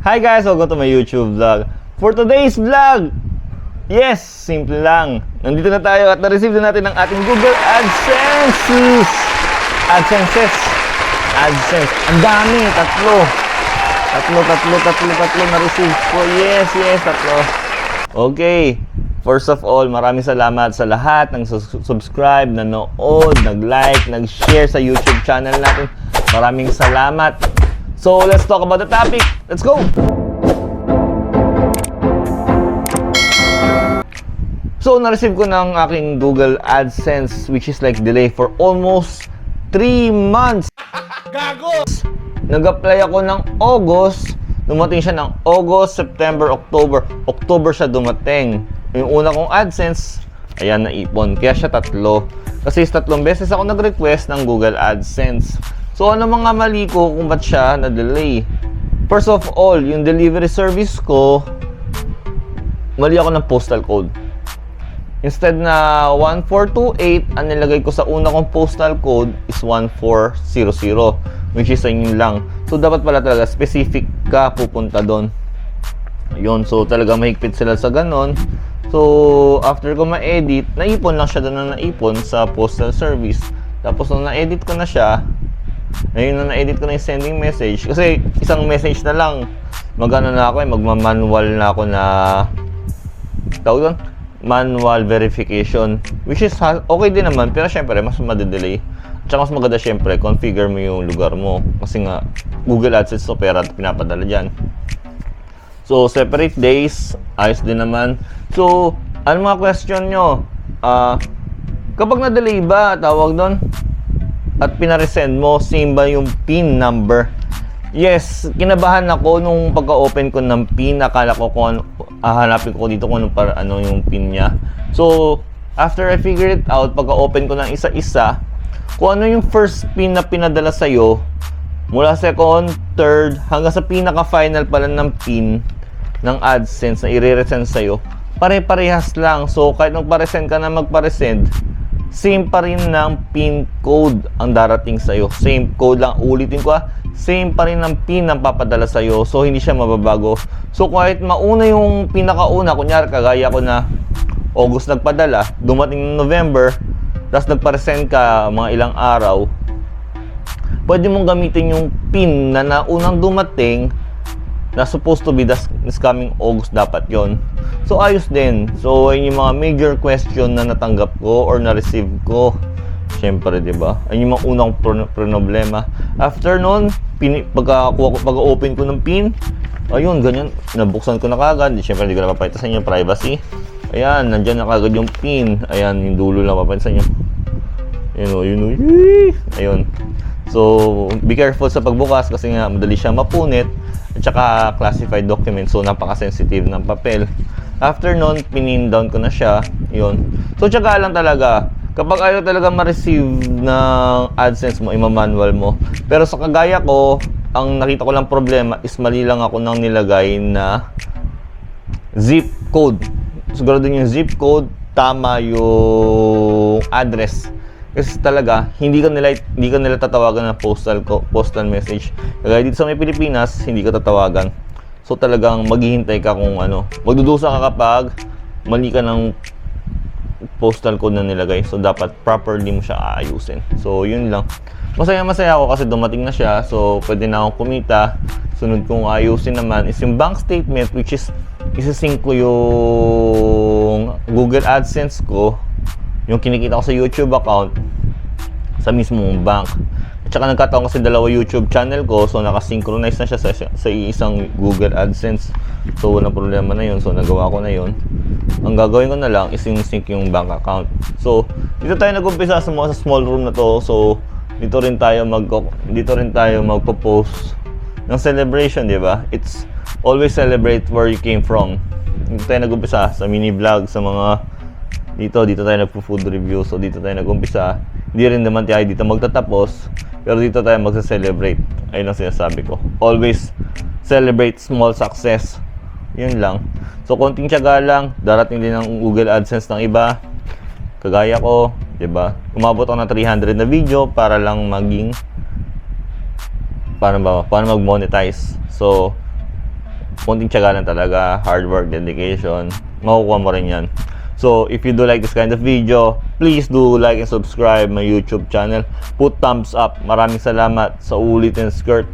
Hi guys, welcome to my YouTube vlog. For today's vlog, yes, simple lang. Nandito na tayo at na-receive na natin ang ating Google AdSense. AdSense. Ang dami, tatlo na-receive ko. Yes, tatlo. Okay. First of all, maraming salamat sa lahat ng subscribe, nanood, nag-like, nag-share sa YouTube channel natin. Maraming salamat. So, let's talk about the topic. Let's go! So, na-receive ko ng aking Google AdSense, which is like delay for almost 3 months. Gago! Nag-apply ako ng August. Dumating siya ng August, September, October. October siya dumating. Yung una kong AdSense, ayan, naipon. Kaya siya tatlo. Kasi 3 beses ako nag-request ng Google AdSense. So, ano mga mali ko kung ba't siya na-delay? First of all, yung delivery service ko, mali ako ng postal code. Instead na 1428, ang nilagay ko sa una kong postal code is 1400, which is yun lang. So, dapat pala talaga specific ka pupunta doon. Yun, so talaga mahigpit sila sa ganon. So, after ko ma-edit, naipon lang siya doon na naipon sa postal service. Tapos, nung na-edit ko na siya, ayun na na-edit ko na yung sending message. Kasi, isang message na lang, magano na ako magmamanual na ako na tawag doon, manual verification. Which is, okay din naman, pero syempre, mas madidelay. At saka mas maganda syempre, configure mo yung lugar mo. Kasi nga, Google AdSense to pera at pinapadala dyan. So, separate days, ayos din naman. So, ano mga question nyo? Kapag na-delay ba, tawag doon, at pinaresend mo, same ba yung PIN number? Yes, kinabahan ako nung pagka-open ko ng PIN. Akala ko kung hanapin ko dito kung ano yung PIN niya. So, after I figure it out, pagka-open ko ng isa-isa, kung ano yung first PIN na pinadala sa'yo, mula second, third, hanggang sa pinaka-final pala ng PIN ng AdSense na i-resend sa'yo, pare-parehas lang. So, kahit magpa-resend ka na magpa-resend, same pa rin ng PIN code ang darating sa'yo. Same code lang. Ulitin ko same pa rin ng PIN ang papadala sa'yo. So, hindi siya mababago. So, kahit mauna yung pinakauna, kunyari, kagaya ko na August nagpadala, dumating ng November, tapos nagpa-resend ka mga ilang araw, pwede mong gamitin yung PIN na naunang dumating na supposed to be this coming August, dapat yon. So, ayos din. So, ayun yung mga major question na natanggap ko or na-receive ko. Siyempre, diba? Ayun yung mga unang problema. After nun, pag-open ko ng PIN, ayun, ganyan, nabuksan ko na kagad. Siyempre, hindi ko na papayta sa inyo, privacy. Ayan, nandyan na kagad yung PIN. Ayan, yung dulo lang papayta sa inyo. Ayun. So, be careful sa pagbukas kasi nga madali siya mapunit at saka classified document. So, napaka-sensitive ng papel. After nun, pinin down ko na siya. Yun. So, tsaka lang talaga. Kapag ayaw talaga ma-receive ng AdSense mo, ima-manual mo. Pero sa kagaya ko, ang nakita ko lang problema is mali lang ako nang nilagay na zip code. Siguro din yung zip code, tama yung address. Kasi talaga, hindi ka nila tatawagan ng postal message. Kaya dito sa may Pilipinas, hindi ka tatawagan. So talagang maghihintay ka kung ano. Magdudusa ka kapag mali ka ng postal code na nilagay. So dapat properly mo siya aayusin. So yun lang. Masaya ako kasi dumating na siya. So pwede na akong kumita. Sunod kong ayusin naman is yung bank statement, which is isasync ko yung Google AdSense ko, yung kinikita ko sa YouTube account, sa mismong bank. At saka nagkataon kasi dalawa YouTube channel ko, so nakasynchronize na siya sa isang Google AdSense. So walang problema na yun. So nagawa ko na yun. Ang gagawin ko na lang is yung sync yung bank account. So dito tayo nag-umpisa sa small room na to. So dito rin tayo magpo-post ng celebration, di ba? It's always celebrate where you came from. Dito tayo nag-umpisa sa mini vlog, sa mga dito tayo nagpo-food review. So dito tayo nag-umpisa. Hindi rin naman tayo dito magtatapos, pero dito tayo magse-celebrate. Ayun ang sinasabi ko. Always celebrate small success. Yun lang. So konting tiyaga lang, darating din ang Google AdSense ng iba. Kagaya ko, 'di ba? Umabot ako ng 300 na video para lang maging paano mag-monetize. So konting tiyaga lang talaga, hard work, dedication, makukuha mo rin yan. So, if you do like this kind of video, please do like and subscribe my YouTube channel. Put thumbs up. Maraming salamat sa ulitin skirt.